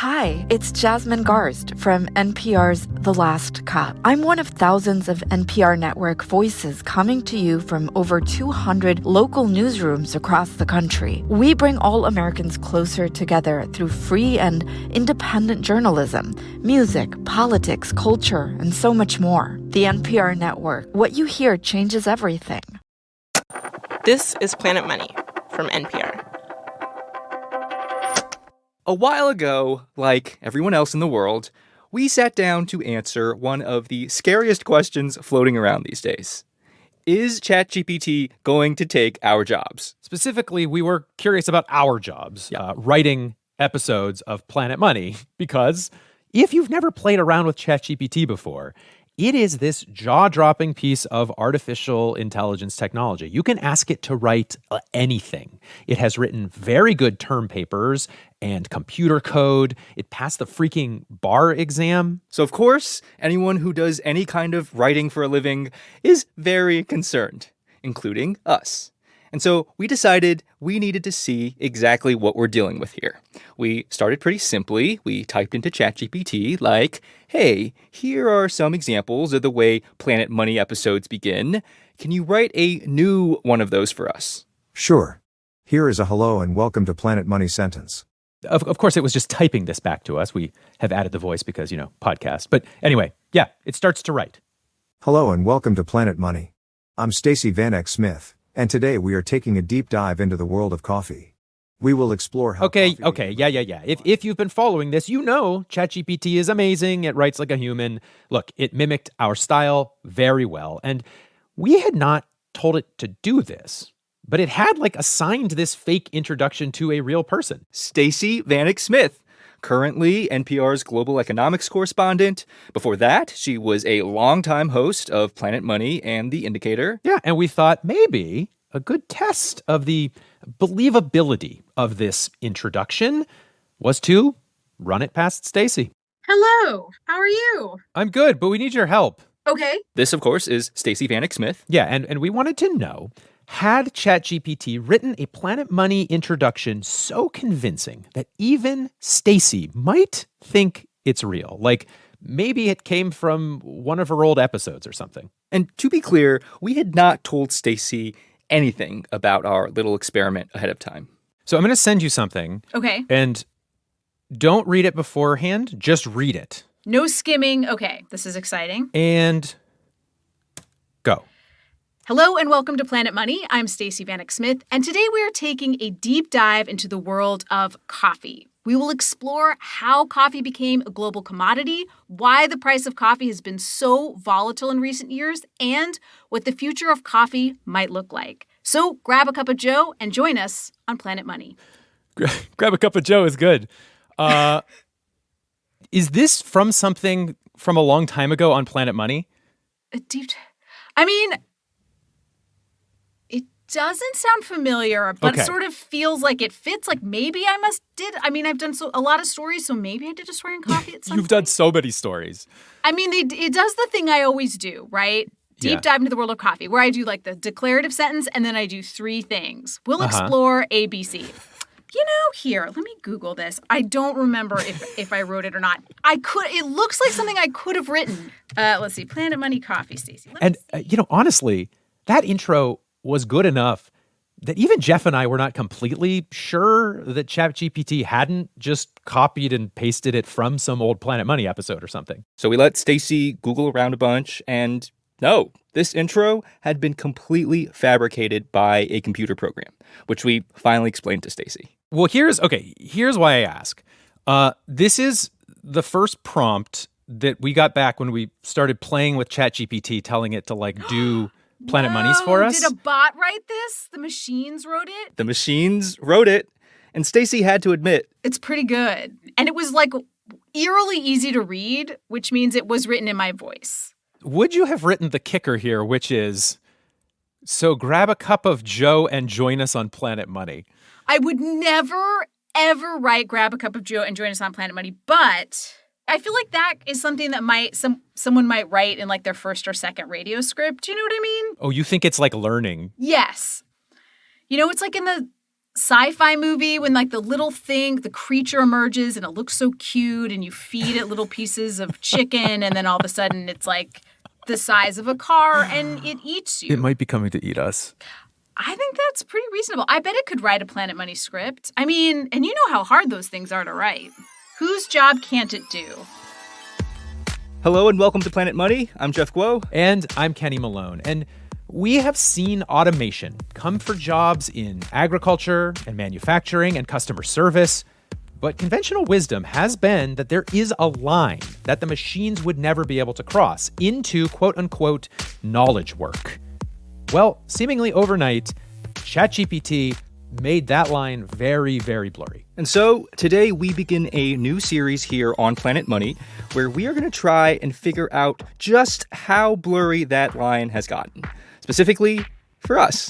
Hi, it's Jasmine Garst from NPR's The Last Cut. I'm one of thousands of NPR network voices coming to you from over 200 local newsrooms across the country. We bring all Americans closer together through free and independent journalism, music, politics, culture, and so much more. The NPR network. What you hear changes everything. This is Planet Money from NPR. A while ago, like everyone else in the world, we sat down to answer one of the scariest questions floating around these days. Is ChatGPT going to take our jobs? Specifically, we were curious about our jobs, writing episodes of Planet Money, because if you've never played around with ChatGPT before, it is this jaw-dropping piece of artificial intelligence technology. You can ask it to write anything. It has written very good term papers and computer code. It passed the freaking bar exam. So, of course, anyone who does any kind of writing for a living is very concerned, including us. And so we decided we needed to see exactly what we're dealing with here. We started pretty simply. We typed into ChatGPT like, hey, here are some examples of the way Planet Money episodes begin. Can you write a new one of those for us? Sure. Here is a hello and welcome to Planet Money sentence. Of course, it was just typing this back to us. We have added the voice because, podcast. But anyway, yeah, it starts to write. Hello and welcome to Planet Money. I'm Stacey Vanek Smith, and today we are taking a deep dive into the world of coffee. We will explore how Okay, yeah. If you've been following this, you know ChatGPT is amazing. It writes like a human. Look, it mimicked our style very well. And we had not told it to do this, but it had assigned this fake introduction to a real person. Stacey Vanek Smith, currently NPR's global economics correspondent. Before that, she was a longtime host of Planet Money and The Indicator. Yeah, and we thought maybe a good test of the believability of this introduction was to run it past Stacey. Hello, how are you? I'm good, but we need your help. Okay. This, of course, is Stacey Vanek Smith. Yeah, and we wanted to know, had ChatGPT written a Planet Money introduction so convincing that even Stacey might think it's real? Like, maybe it came from one of her old episodes or something. And to be clear, we had not told Stacey anything about our little experiment ahead of time. So I'm going to send you something. Okay. And don't read it beforehand. Just read it. No skimming. Okay, this is exciting. And go. Hello and welcome to Planet Money. I'm Stacey Vanek Smith, and today we are taking a deep dive into the world of coffee. We will explore how coffee became a global commodity, why the price of coffee has been so volatile in recent years, and what the future of coffee might look like. So grab a cup of joe and join us on Planet Money. Grab a cup of joe is good. Is this from something from a long time ago on Planet Money? It doesn't sound familiar, but Okay. It sort of feels like it fits. Like maybe I've done a lot of stories, so maybe I did a story on coffee at some You've point. done so many stories. It does the thing I always do, right? Deep dive into the world of coffee, where I do the declarative sentence and then I do three things. We'll explore ABC. Here, let me Google this. I don't remember if I wrote it or not. It looks like something I could have written. Let's see. Planet Money Coffee, Stacey. Honestly, that intro was good enough that even Jeff and I were not completely sure that ChatGPT hadn't just copied and pasted it from some old Planet Money episode or something. So we let Stacey Google around a bunch, and no, this intro had been completely fabricated by a computer program, which we finally explained to Stacey. Well, here's why I ask. This is the first prompt that we got back when we started playing with ChatGPT, telling it to do Planet Monies for us. Did a bot write this? The machines wrote it? The machines wrote it, and Stacey had to admit, It's pretty good. And it was eerily easy to read, which means it was written in my voice. Would you have written the kicker here, which is, so grab a cup of joe and join us on Planet Money? I would never, ever write grab a cup of joe and join us on Planet Money, but I feel like that is something that someone might write in their first or second radio script. Do you know what I mean? Oh, you think it's like learning? Yes. It's like in the sci-fi movie when like the little thing, the creature emerges and it looks so cute and you feed it little pieces of chicken and then all of a sudden it's like the size of a car and it eats you. It might be coming to eat us. I think that's pretty reasonable. I bet it could write a Planet Money script. I mean, and you know how hard those things are to write. Whose job can't it do? Hello and welcome to Planet Money. I'm Jeff Guo. And I'm Kenny Malone. And we have seen automation come for jobs in agriculture and manufacturing and customer service. But conventional wisdom has been that there is a line that the machines would never be able to cross into quote-unquote knowledge work. Well, seemingly overnight, ChatGPT made that line very, very blurry. And so today we begin a new series here on Planet Money where we are going to try and figure out just how blurry that line has gotten. Specifically for us,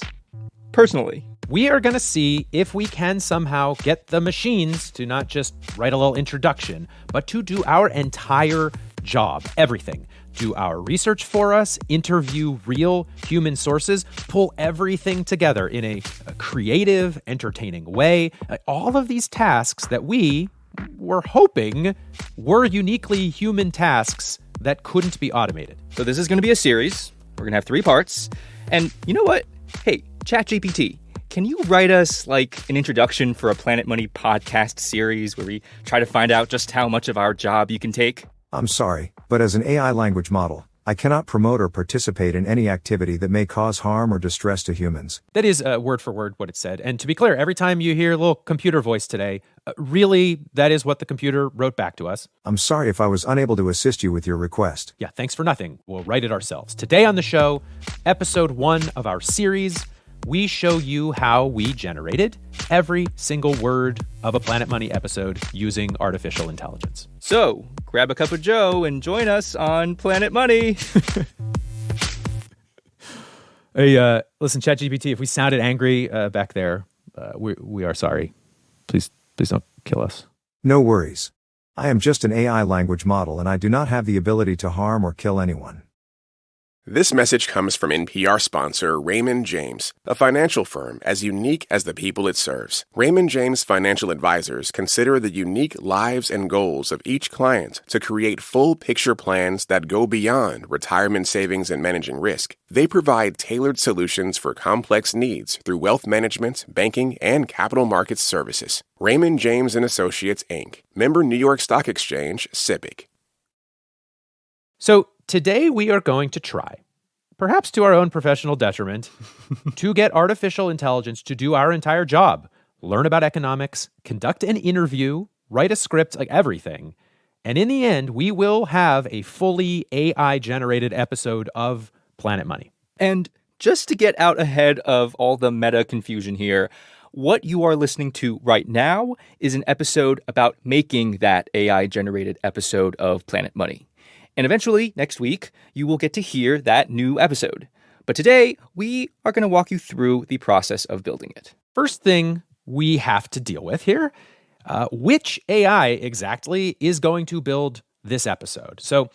personally. We are going to see if we can somehow get the machines to not just write a little introduction, but to do our entire job, everything. Do our research for us, interview real human sources, pull everything together in a creative, entertaining way. All of these tasks that we were hoping were uniquely human tasks that couldn't be automated. So this is going to be a series. We're going to have 3 parts. And you know what? Hey, ChatGPT, can you write us like an introduction for a Planet Money podcast series where we try to find out just how much of our job you can take? I'm sorry, but as an AI language model, I cannot promote or participate in any activity that may cause harm or distress to humans. That is word for word what it said. And to be clear, every time you hear a little computer voice today, really, that is what the computer wrote back to us. I'm sorry if I was unable to assist you with your request. Yeah, thanks for nothing. We'll write it ourselves. Today on the show, episode 1 of our series, we show you how we generated every single word of a Planet Money episode using artificial intelligence. So, grab a cup of joe and join us on Planet Money. Hey, listen, ChatGPT, if we sounded angry back there, we are sorry. Please don't kill us. No worries. I am just an AI language model and I do not have the ability to harm or kill anyone. This message comes from NPR sponsor Raymond James, a financial firm as unique as the people it serves. Raymond James financial advisors consider the unique lives and goals of each client to create full picture plans that go beyond retirement savings and managing risk. They provide tailored solutions for complex needs through wealth management, banking, and capital markets services. Raymond James & Associates, Inc., member New York Stock Exchange, SIPC. So today we are going to try, perhaps to our own professional detriment, to get artificial intelligence to do our entire job, learn about economics, conduct an interview, write a script, like everything. And in the end, we will have a fully AI-generated episode of Planet Money. And just to get out ahead of all the meta confusion here, what you are listening to right now is an episode about making that AI-generated episode of Planet Money. And eventually, next week, you will get to hear that new episode. But today, we are going to walk you through the process of building it. First thing we have to deal with here, which AI exactly is going to build this episode? So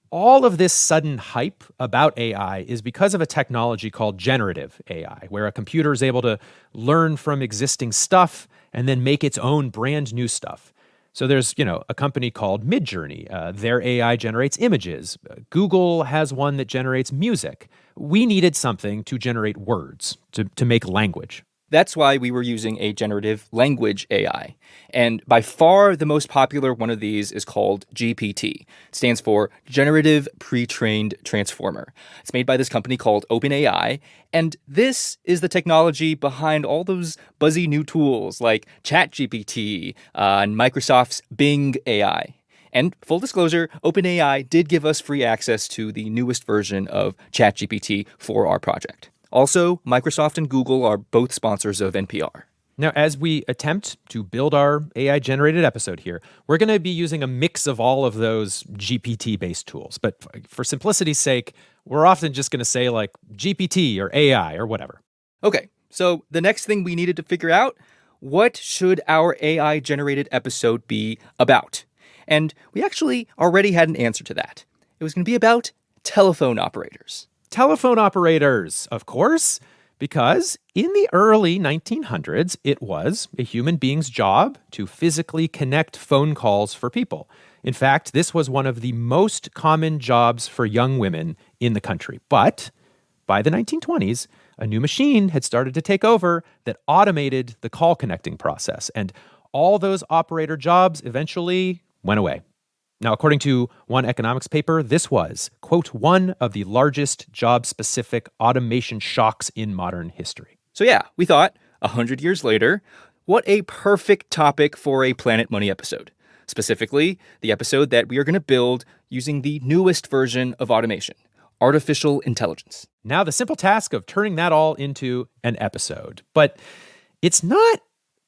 all of this sudden hype about AI is because of a technology called generative AI, where a computer is able to learn from existing stuff and then make its own brand new stuff. So there's, a company called Midjourney. Their AI generates images. Google has one that generates music. We needed something to generate words, to make language. That's why we were using a generative language AI. And by far the most popular one of these is called GPT. It stands for Generative Pre-trained Transformer. It's made by this company called OpenAI. And this is the technology behind all those buzzy new tools like ChatGPT and Microsoft's Bing AI. And full disclosure, OpenAI did give us free access to the newest version of ChatGPT for our project. Also, Microsoft and Google are both sponsors of NPR. Now, as we attempt to build our AI-generated episode here, we're going to be using a mix of all of those GPT-based tools. But for simplicity's sake, we're often just going to say like GPT or AI or whatever. Okay, so the next thing we needed to figure out, what should our AI-generated episode be about? And we actually already had an answer to that. It was going to be about telephone operators. Telephone operators, of course, Because in the early 1900s, it was a human being's job to physically connect phone calls for people. In fact, this was one of the most common jobs for young women in the country. But by the 1920s, a new machine had started to take over that automated the call connecting process. And all those operator jobs eventually went away. Now, according to one economics paper, this was, quote, one of the largest job-specific automation shocks in modern history. So yeah, we thought, 100 years later, what a perfect topic for a Planet Money episode. Specifically, the episode that we are going to build using the newest version of automation, artificial intelligence. Now, the simple task of turning that all into an episode. But it's not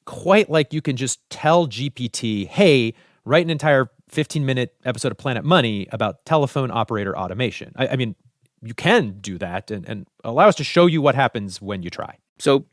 quite like you can just tell GPT, hey, write an entire 15-minute episode of Planet Money about telephone operator automation. I mean, you can do that and allow us to show you what happens when you try. So,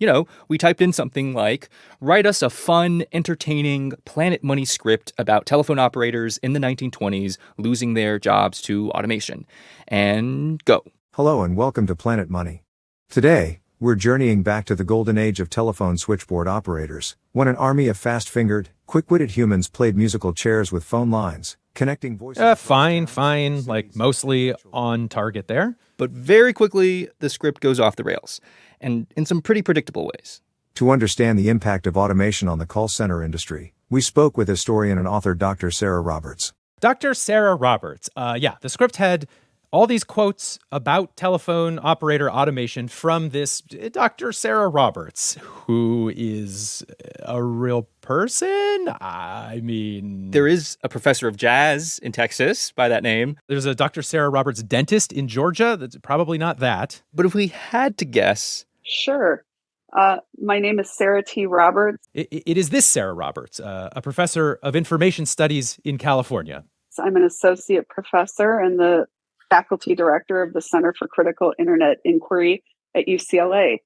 we typed in something like, write us a fun, entertaining Planet Money script about telephone operators in the 1920s losing their jobs to automation. And go. Hello and welcome to Planet Money. Today, we're journeying back to the golden age of telephone switchboard operators, when an army of fast-fingered, quick-witted humans played musical chairs with phone lines, connecting voices. Fine, like mostly on target there. But very quickly, the script goes off the rails, and in some pretty predictable ways. To understand the impact of automation on the call center industry, we spoke with historian and author Dr. Sarah Roberts. Dr. Sarah Roberts. The script had all these quotes about telephone operator automation from this Dr. Sarah Roberts, who is a real person. I mean, there is a professor of jazz in Texas by that name. There's a Dr. Sarah Roberts dentist in Georgia. That's probably not that. But if we had to guess. Sure. My name is Sarah T. Roberts. It is this Sarah Roberts, a professor of information studies in California. I'm an associate professor and the faculty director of the Center for Critical Internet Inquiry at UCLA.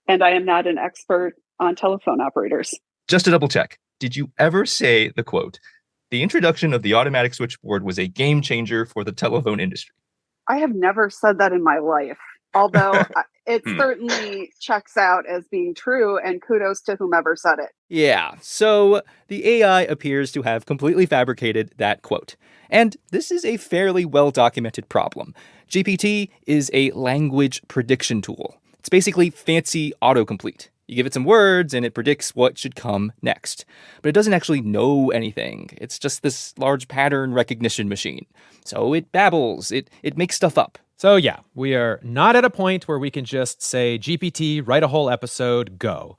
And I am not an expert on telephone operators. Just to double check, did you ever say the quote, the introduction of the automatic switchboard was a game changer for the telephone industry? I have never said that in my life, although it certainly checks out as being true, and kudos to whomever said it. Yeah, so the AI appears to have completely fabricated that quote. And this is a fairly well-documented problem. GPT is a language prediction tool. It's basically fancy autocomplete. You give it some words and it predicts what should come next. But it doesn't actually know anything. It's just this large pattern recognition machine. So it babbles, it makes stuff up. So yeah, we are not at a point where we can just say, GPT, write a whole episode, go.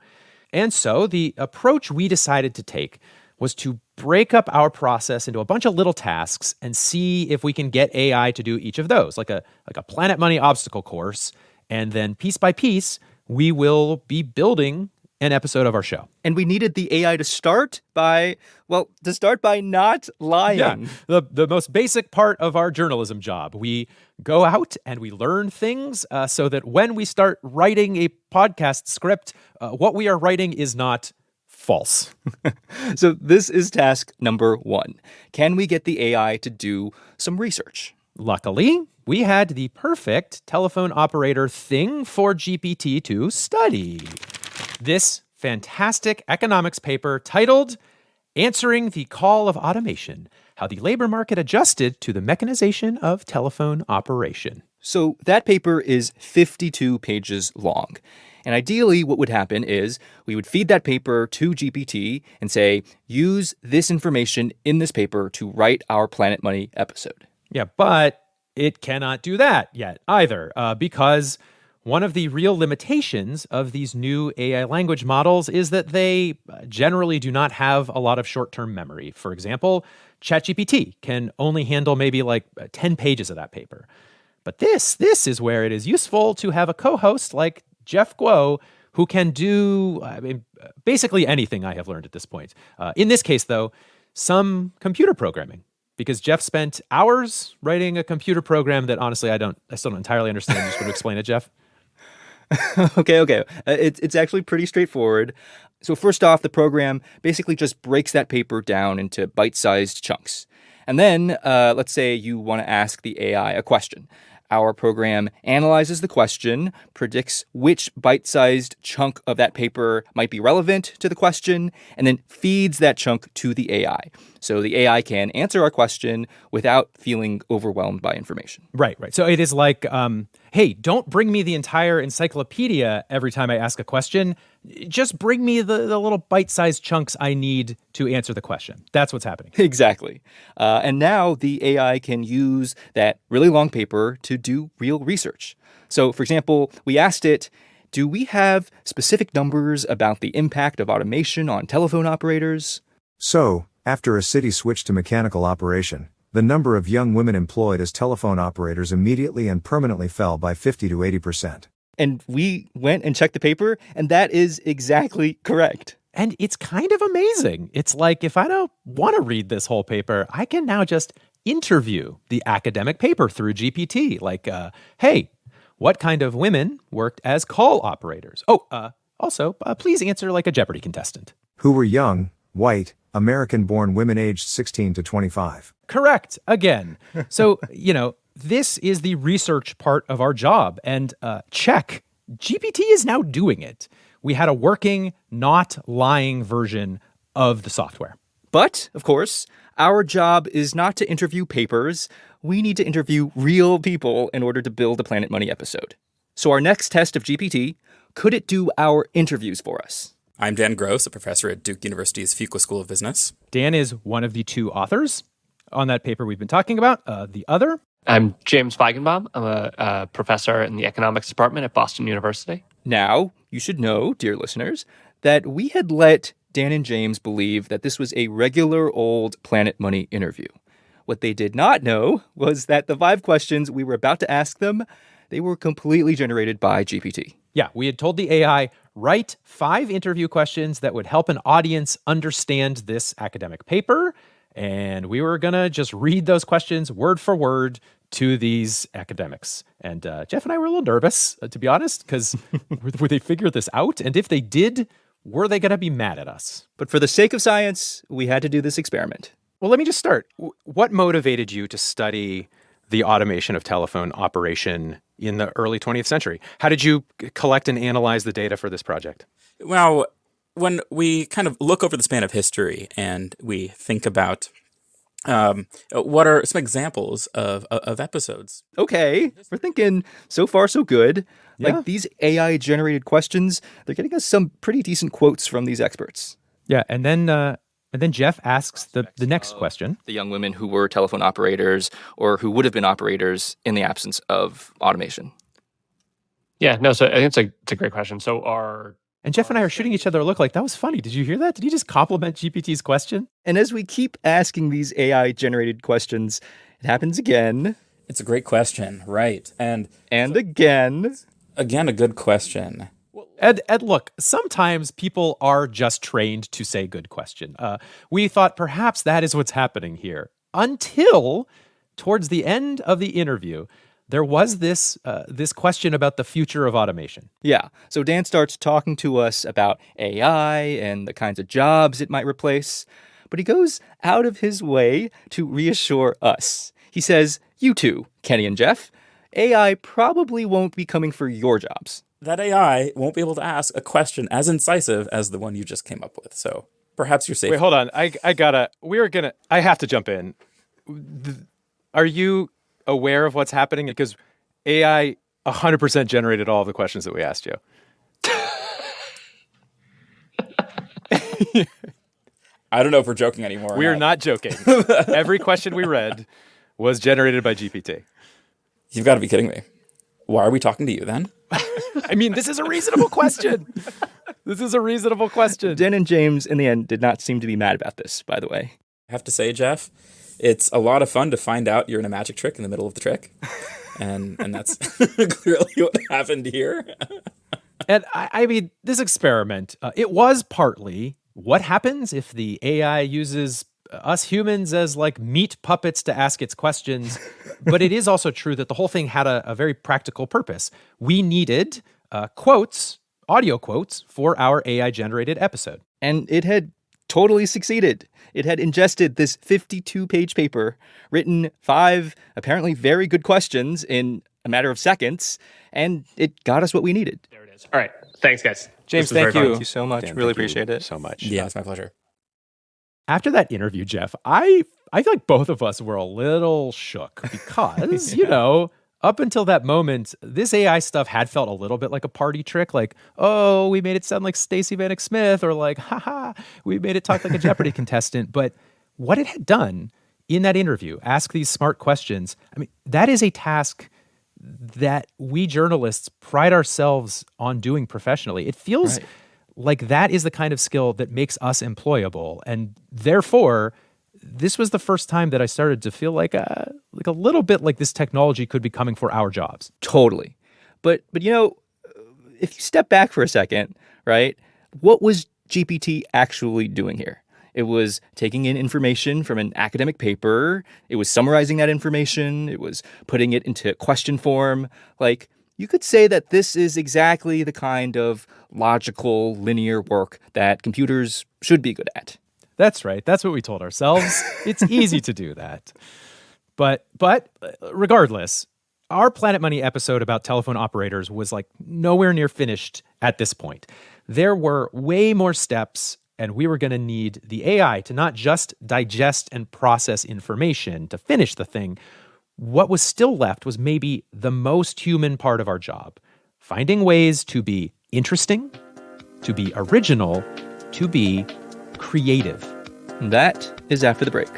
And so the approach we decided to take was to break up our process into a bunch of little tasks and see if we can get AI to do each of those, like a Planet Money obstacle course. And then piece by piece, we will be building an episode of our show. And we needed the AI to start by not lying. Yeah, the most basic part of our journalism job. We go out and we learn things so that when we start writing a podcast script, what we are writing is not false. So this is task number 1. Can we get the AI to do some research? Luckily, we had the perfect telephone operator thing for GPT to study. This fantastic economics paper titled Answering the Call of Automation, How the Labor Market Adjusted to the Mechanization of Telephone Operation. So that paper is 52 pages long. And ideally, what would happen is we would feed that paper to GPT and say, use this information in this paper to write our Planet Money episode. Yeah, but it cannot do that yet either, because one of the real limitations of these new AI language models is that they generally do not have a lot of short-term memory. For example, ChatGPT can only handle maybe like 10 pages of that paper. But this is where it is useful to have a co-host like Jeff Guo, who can do basically anything I have learned at this point. In this case, though, some computer programming. Because Jeff spent hours writing a computer program that honestly I still don't entirely understand. Just want to explain it, Jeff. Okay. It's actually pretty straightforward. So first off, the program basically just breaks that paper down into bite-sized chunks. And then let's say you want to ask the AI a question. Our program analyzes the question, predicts which bite-sized chunk of that paper might be relevant to the question, and then feeds that chunk to the AI. So the AI can answer our question without feeling overwhelmed by information. Right. So it is like, hey, don't bring me the entire encyclopedia every time I ask a question. Just bring me the little bite-sized chunks I need to answer the question. That's what's happening. Exactly. And now the AI can use that really long paper to do real research. So, for example, we asked it, do we have specific numbers about the impact of automation on telephone operators? So, after a city switched to mechanical operation, the number of young women employed as telephone operators immediately and permanently fell by 50 to 80%. And we went and checked the paper, and that is exactly correct. And it's kind of amazing. It's like, if I don't want to read this whole paper, I can now just interview the academic paper through GPT. Like, hey, what kind of women worked as call operators? Also, please answer like a Jeopardy contestant. Who were young, white, American-born women aged 16 to 25. Correct. Again. So, this is the research part of our job. And check, GPT is now doing it. We had a working, not lying version of the software. But, of course, our job is not to interview papers. We need to interview real people in order to build a Planet Money episode. So our next test of GPT, could it do our interviews for us? I'm Dan Gross, a professor at Duke University's Fuqua School of Business. Dan is one of the two authors on that paper we've been talking about. The other? I'm James Feigenbaum. I'm a professor in the economics department at Boston University. Now, you should know, dear listeners, that we had let Dan and James believe that this was a regular old Planet Money interview. What they did not know was that the 5 questions we were about to ask them, they were completely generated by GPT. Yeah, we had told the AI, write 5 interview questions that would help an audience understand this academic paper. And we were going to just read those questions word for word to these academics. And Jeff and I were a little nervous, to be honest, because would they figure this out? And if they did, were they going to be mad at us? But for the sake of science, we had to do this experiment. Well, let me just start. What motivated you to study the automation of telephone operation in the early 20th century? How did you collect and analyze the data for this project? Well, when we kind of look over the span of history and we think about what are some examples of episodes? Okay, we're thinking so far so good. Yeah. Like these AI-generated questions, they're getting us some pretty decent quotes from these experts. Yeah, and then Jeff asks the next question. The young women who were telephone operators or who would have been operators in the absence of automation. Yeah, no, so I think it's a great question. And Jeff and I are shooting each other a look like, that was funny. Did you hear that? Did you just compliment GPT's question? And as we keep asking these AI-generated questions, it happens again. It's a great question, right? And again. Again, a good question. Ed, look, sometimes people are just trained to say good question. We thought perhaps that is what's happening here. Until towards the end of the interview, there was this question about the future of automation. Yeah. So Dan starts talking to us about AI and the kinds of jobs it might replace. But he goes out of his way to reassure us. He says, you two, Kenny and Jeff, AI probably won't be coming for your jobs. That AI won't be able to ask a question as incisive as the one you just came up with. So perhaps you're safe. Wait, hold on. I have to jump in. Are you aware of what's happening? Because AI 100% generated all of the questions that we asked you. I don't know if we're joking anymore. We are not joking. Every question we read was generated by GPT. You've got to be kidding me. Why are we talking to you then? I mean, this is a reasonable question. Dan and James, in the end, did not seem to be mad about this, by the way. I have to say, Jeff, it's a lot of fun to find out you're in a magic trick in the middle of the trick. And that's clearly what happened here. And I mean, this experiment, it was partly what happens if the AI uses us humans as like meat puppets to ask its questions. But it is also true that the whole thing had a very practical purpose. We needed quotes, audio quotes, for our AI-generated episode. And it had totally succeeded. It had ingested this 52-page paper, written 5 apparently very good questions in a matter of seconds, and it got us what we needed. There it is. All right. Thanks, guys. James, This was very thank fun. you. Thank you so much. Dan, Really thank you appreciate it. so much. Yeah, it's my pleasure. After that interview, Jeff, I feel like both of us were a little shook because, up until that moment, this AI stuff had felt a little bit like a party trick. Like, oh, we made it sound like Stacey Vanek Smith, or like, haha, we made it talk like a Jeopardy contestant. But what it had done in that interview, ask these smart questions, I mean, that is a task that we journalists pride ourselves on doing professionally. It feels like that is the kind of skill that makes us employable. And therefore, this was the first time that I started to feel like a little bit like this technology could be coming for our jobs. Totally. But if you step back for a second, right, what was GPT actually doing here? It was taking in information from an academic paper. It was summarizing that information. It was putting it into question form. Like, you could say that this is exactly the kind of logical, linear work that computers should be good at. That's right. That's what we told ourselves. It's easy to do that. But regardless, our Planet Money episode about telephone operators was like nowhere near finished at this point. There were way more steps, and we were going to need the AI to not just digest and process information to finish the thing. What was still left was maybe the most human part of our job, finding ways to be interesting, to be original, to be creative. That is after the break.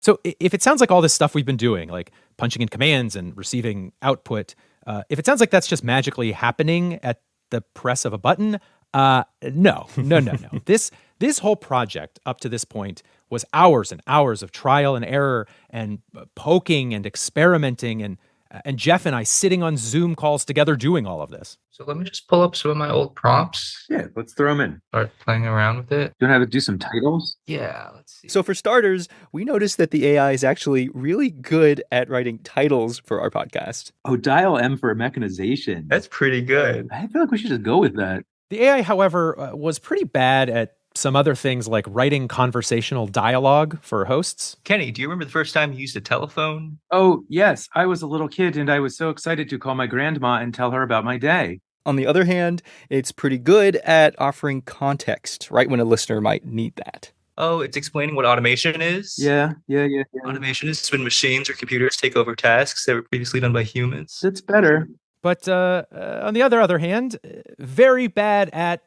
So if it sounds like all this stuff we've been doing, like punching in commands and receiving output, if it sounds like that's just magically happening at the press of a button, no. This whole project up to this point was hours and hours of trial and error and poking and experimenting and Jeff and I sitting on Zoom calls together doing all of this. So let me just pull up some of my old prompts. Yeah, let's throw them in. Start playing around with it. You want to have it do some titles? Yeah, let's see. So for starters, we noticed that the AI is actually really good at writing titles for our podcast. Oh, dial M for mechanization. That's pretty good. I feel like we should just go with that. The AI, however, was pretty bad at some other things like writing conversational dialogue for hosts. Kenny, do you remember the first time you used a telephone? Oh, yes. I was a little kid and I was so excited to call my grandma and tell her about my day. On the other hand, it's pretty good at offering context right when a listener might need that. Oh, it's explaining what automation is? Yeah. Automation is when machines or computers take over tasks that were previously done by humans. That's better. But on the other hand, very bad at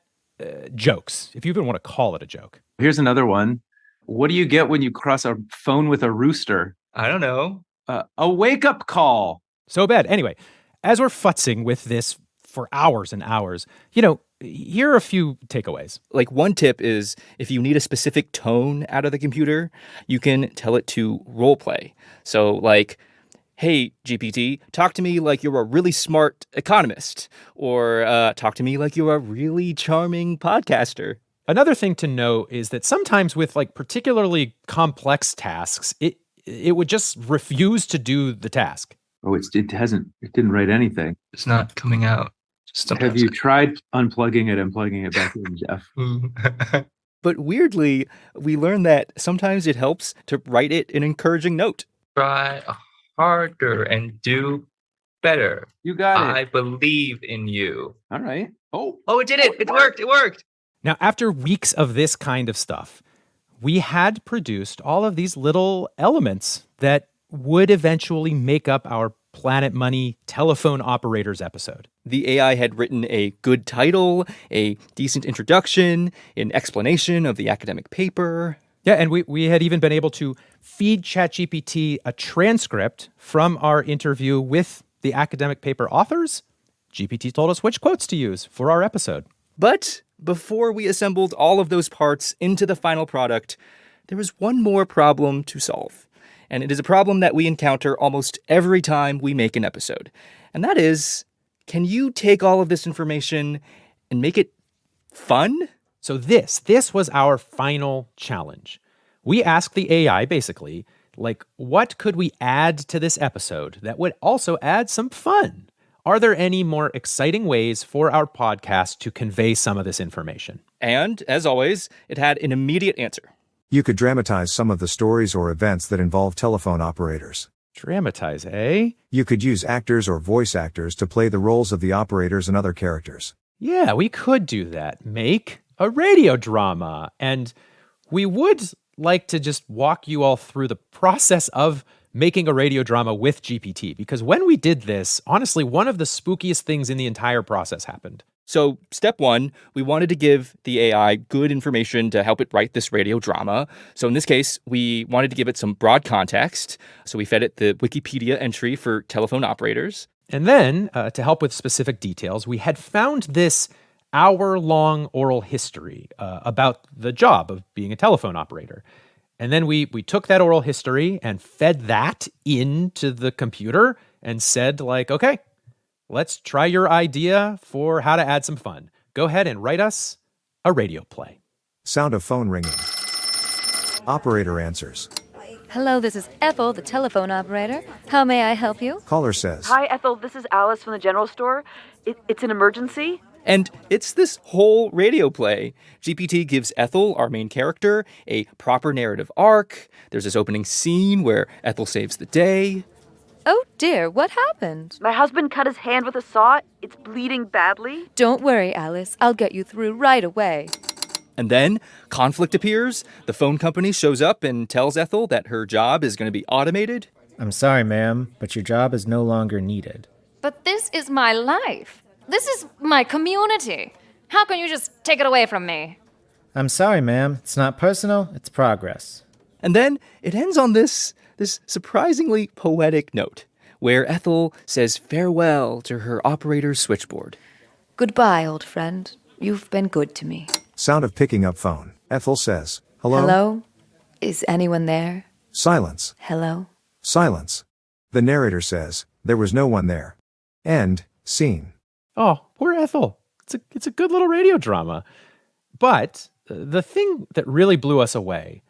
jokes, if you even want to call it a joke. Here's another one. What do you get when you cross a phone with a rooster? I don't know. A wake-up call. So bad. Anyway, as we're futzing with this for hours and hours, here are a few takeaways. Like, one tip is if you need a specific tone out of the computer, you can tell it to role play. So like, hey, GPT, talk to me like you're a really smart economist, or talk to me like you're a really charming podcaster. Another thing to note is that sometimes with like particularly complex tasks, it would just refuse to do the task. Oh, it didn't write anything. It's not coming out. Have you tried unplugging it and plugging it back in, Jeff? But weirdly, we learned that sometimes it helps to write it an encouraging note. Try harder and do better. You got it. I believe in you. All right. Oh, it did it. It worked. Now, after weeks of this kind of stuff, we had produced all of these little elements that would eventually make up our Planet Money telephone operators episode. The AI had written a good title, a decent introduction, an explanation of the academic paper. Yeah, and we had even been able to feed ChatGPT a transcript from our interview with the academic paper authors. GPT told us which quotes to use for our episode. But before we assembled all of those parts into the final product, there was one more problem to solve. And it is a problem that we encounter almost every time we make an episode. And that is, can you take all of this information and make it fun? So this was our final challenge. We asked the AI basically, like, what could we add to this episode that would also add some fun? are there any more exciting ways for our podcast to convey some of this information? And, as always, it had an immediate answer. You could dramatize some of the stories or events that involve telephone operators. Dramatize, eh? You could use actors or voice actors to play the roles of the operators and other characters. Yeah, we could do that. Make a radio drama. And we would like to just walk you all through the process of making a radio drama with GPT, because when we did this, honestly, one of the spookiest things in the entire process happened. So, step one, we wanted to give the AI good information to help it write this radio drama. So in this case, we wanted to give it some broad context. So we fed it the Wikipedia entry for telephone operators. And then, to help with specific details, we had found this hour-long oral history about the job of being a telephone operator. And then we took that oral history and fed that into the computer and said, like, okay, let's try your idea for how to add some fun. Go ahead and write us a radio play. Sound of phone ringing. Operator answers. Hello, this is Ethel, the telephone operator. How may I help you? Caller says. Hi, Ethel. This is Alice from the general store. It's an emergency. And it's this whole radio play. GPT gives Ethel, our main character, a proper narrative arc. There's this opening scene where Ethel saves the day. Oh dear, what happened? My husband cut his hand with a saw. It's bleeding badly. Don't worry, Alice. I'll get you through right away. And then conflict appears. The phone company shows up and tells Ethel that her job is going to be automated. I'm sorry, ma'am, but your job is no longer needed. But this is my life. This is my community. How can you just take it away from me? I'm sorry, ma'am. It's not personal, it's progress. And then it ends on this surprisingly poetic note, where Ethel says farewell to her operator's switchboard. Goodbye, old friend. You've been good to me. Sound of picking up phone. Ethel says, hello? Hello? Is anyone there? Silence. Hello? Silence. The narrator says, there was no one there. End. Scene. Oh, poor Ethel. It's a good little radio drama. But the thing that really blew us away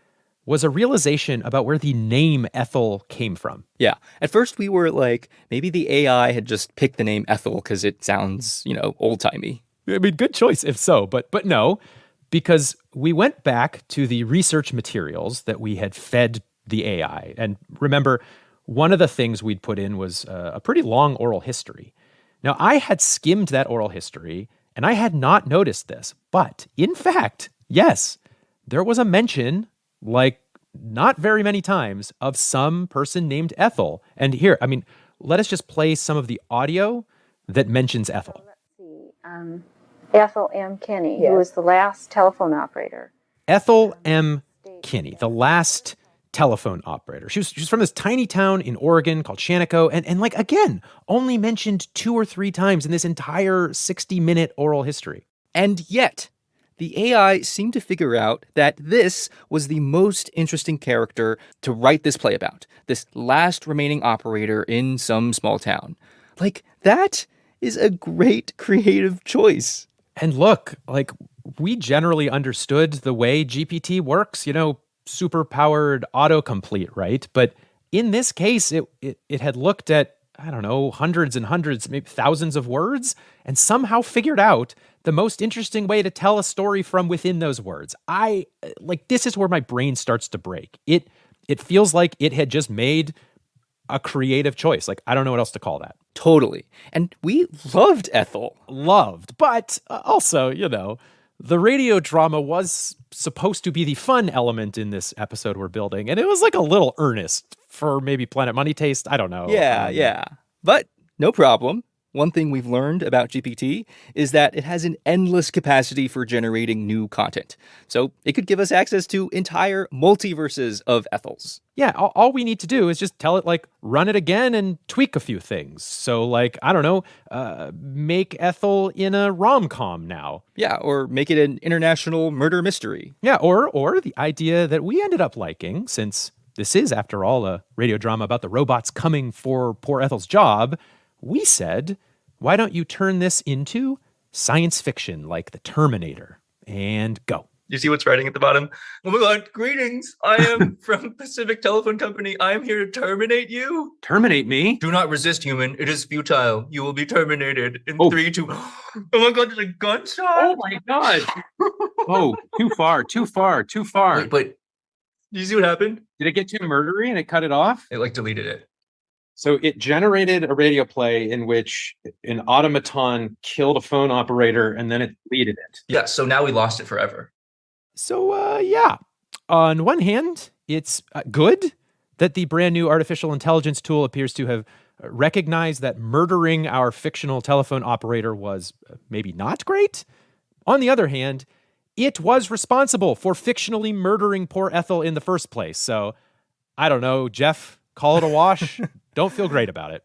was a realization about where the name Ethel came from. Yeah. At first we were like, maybe the AI had just picked the name Ethel because it sounds, old-timey. I mean, good choice if so, but no, because we went back to the research materials that we had fed the AI. And remember, one of the things we'd put in was a pretty long oral history. Now, I had skimmed that oral history, and I had not noticed this. But, in fact, yes, there was a mention, not very many times, of some person named Ethel. And here, let us just play some of the audio that mentions Ethel. Ethel M. Kinney, who was the last telephone operator. Ethel M. Kinney, the last telephone operator. She was from this tiny town in Oregon called Shaniko, and again, only mentioned 2 or 3 times in this entire 60-minute oral history. And yet, the AI seemed to figure out that this was the most interesting character to write this play about, this last remaining operator in some small town. That is a great creative choice. And look, we generally understood the way GPT works, super-powered autocomplete, right? But in this case, it had looked at, hundreds and hundreds, maybe thousands of words, and somehow figured out the most interesting way to tell a story from within those words. This is where my brain starts to break. It feels like it had just made a creative choice. I don't know what else to call that. Totally. And we loved Ethel. Loved. But also, the radio drama was supposed to be the fun element in this episode we're building. And it was a little earnest for maybe Planet Money taste. I don't know. Yeah. But no problem. One thing we've learned about GPT is that it has an endless capacity for generating new content. So it could give us access to entire multiverses of Ethels. Yeah, all we need to do is just tell it, run it again and tweak a few things. So, make Ethel in a rom-com now. Yeah, or make it an international murder mystery. Yeah, or the idea that we ended up liking, since this is, after all, a radio drama about the robots coming for poor Ethel's job, we said, why don't you turn this into science fiction like The Terminator? And go. You see what's writing at the bottom? Oh my God, greetings. I am from Pacific Telephone Company. I am here to terminate you. Terminate me? Do not resist, human. It is futile. You will be terminated in 3, 2. Oh my God, there's a gunshot. Oh my God. Oh, too far. Wait, do you see what happened? Did it get too murdery and it cut it off? It like deleted it. So it generated a radio play in which an automaton killed a phone operator and then it deleted it. Yeah, so now we lost it forever. So, yeah. On one hand, it's good that the brand new artificial intelligence tool appears to have recognized that murdering our fictional telephone operator was maybe not great. On the other hand, it was responsible for fictionally murdering poor Ethel in the first place. So, I don't know, Jeff, call it a wash. Don't feel great about it.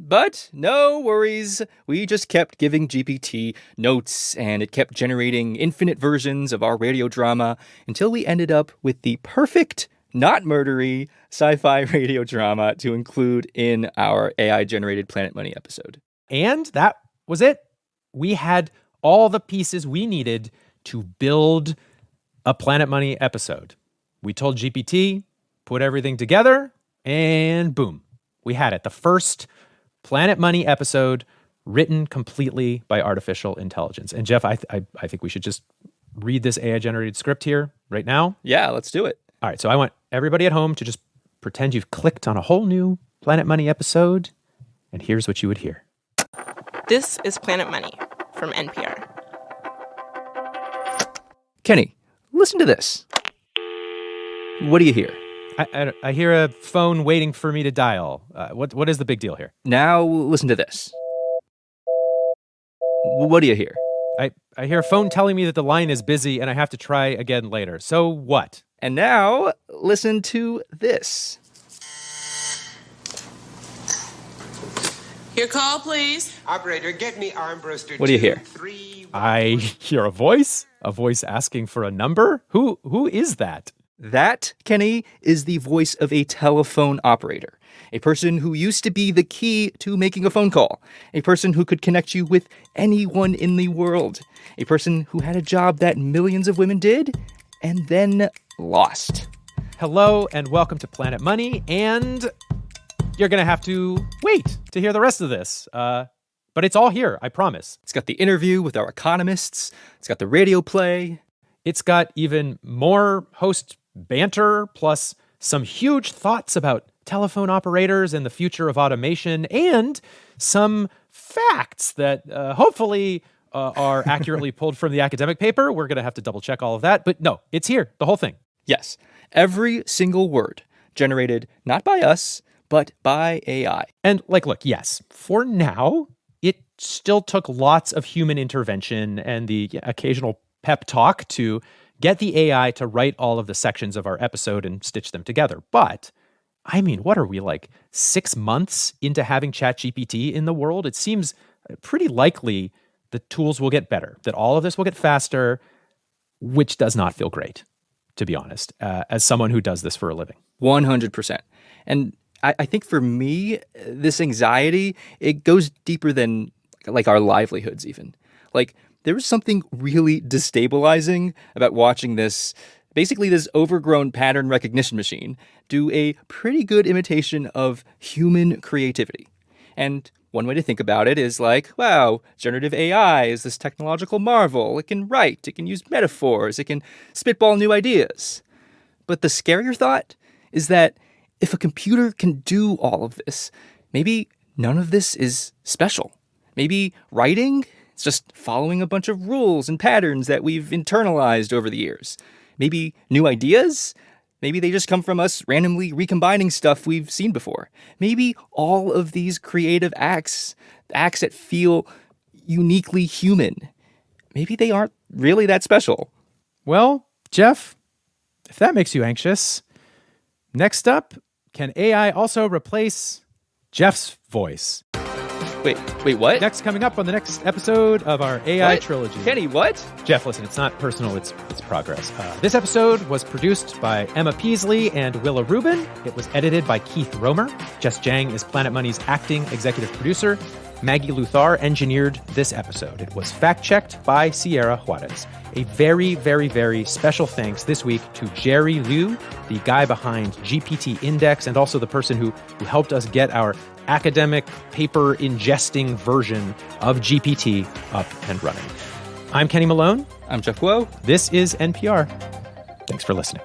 But no worries. We just kept giving GPT notes, and it kept generating infinite versions of our radio drama until we ended up with the perfect, not murdery, sci-fi radio drama to include in our AI-generated Planet Money episode. And that was it. We had all the pieces we needed to build a Planet Money episode. We told GPT, put everything together, and boom. We had it. The first Planet Money episode written completely by artificial intelligence. And Jeff, I think we should just read this AI-generated script here right now. Yeah, let's do it. All right, so I want everybody at home to just pretend you've clicked on a whole new Planet Money episode, and here's what you would hear. This is Planet Money from NPR. Kenny, listen to this. What do you hear? I hear a phone waiting for me to dial. What is the big deal here? Now listen to this. What do you hear? I hear a phone telling me that the line is busy and I have to try again later. So what? And now listen to this. Your call, please. Operator, get me Armbruster. What do you hear? I hear a voice asking for a number. Who is that? That, Kenny, is the voice of a telephone operator, a person who used to be the key to making a phone call, a person who could connect you with anyone in the world, a person who had a job that millions of women did and then lost. Hello and welcome to Planet Money, and you're going to have to wait to hear the rest of this. But it's all here, I promise. It's got the interview with our economists. It's got the radio play. It's got even more host banter, plus some huge thoughts about telephone operators and the future of automation, and some facts that hopefully are accurately pulled from the academic paper. We're going to have to double check all of that. But no, it's here, the whole thing. Yes, every single word generated not by us, but by AI. And look, yes, for now, it still took lots of human intervention and the occasional pep talk to get the AI to write all of the sections of our episode and stitch them together. But, I mean, what are we, 6 months into having ChatGPT in the world? It seems pretty likely the tools will get better, that all of this will get faster, which does not feel great, to be honest, as someone who does this for a living. 100%. And I think for me, this anxiety, it goes deeper than, our livelihoods even. There was something really destabilizing about watching this overgrown pattern recognition machine do a pretty good imitation of human creativity. And one way to think about it is wow, generative AI is this technological marvel. It can write, it can use metaphors, it can spitball new ideas. But the scarier thought is that if a computer can do all of this, maybe none of this is special. Maybe writing, it's just following a bunch of rules and patterns that we've internalized over the years. Maybe new ideas? Maybe they just come from us randomly recombining stuff we've seen before. Maybe all of these creative acts that feel uniquely human, maybe they aren't really that special. Well, Jeff, if that makes you anxious, next up, can AI also replace Jeff's voice? Wait, what? Next, coming up on the next episode of our AI What? trilogy. Kenny, what? Jeff, listen, it's not personal, it's progress. This episode was produced by Emma Peasley and Willa Rubin. It was edited by Keith Romer. Jess Jang is Planet Money's acting executive producer. Maggie Luthar engineered this episode. It was fact-checked by Sierra Juarez. A very, very, very special thanks this week to Jerry Liu, the guy behind GPT Index, and also the person who helped us get our academic paper ingesting version of GPT up and running. I'm Kenny Malone. I'm Jeff Guo. This is NPR. Thanks for listening.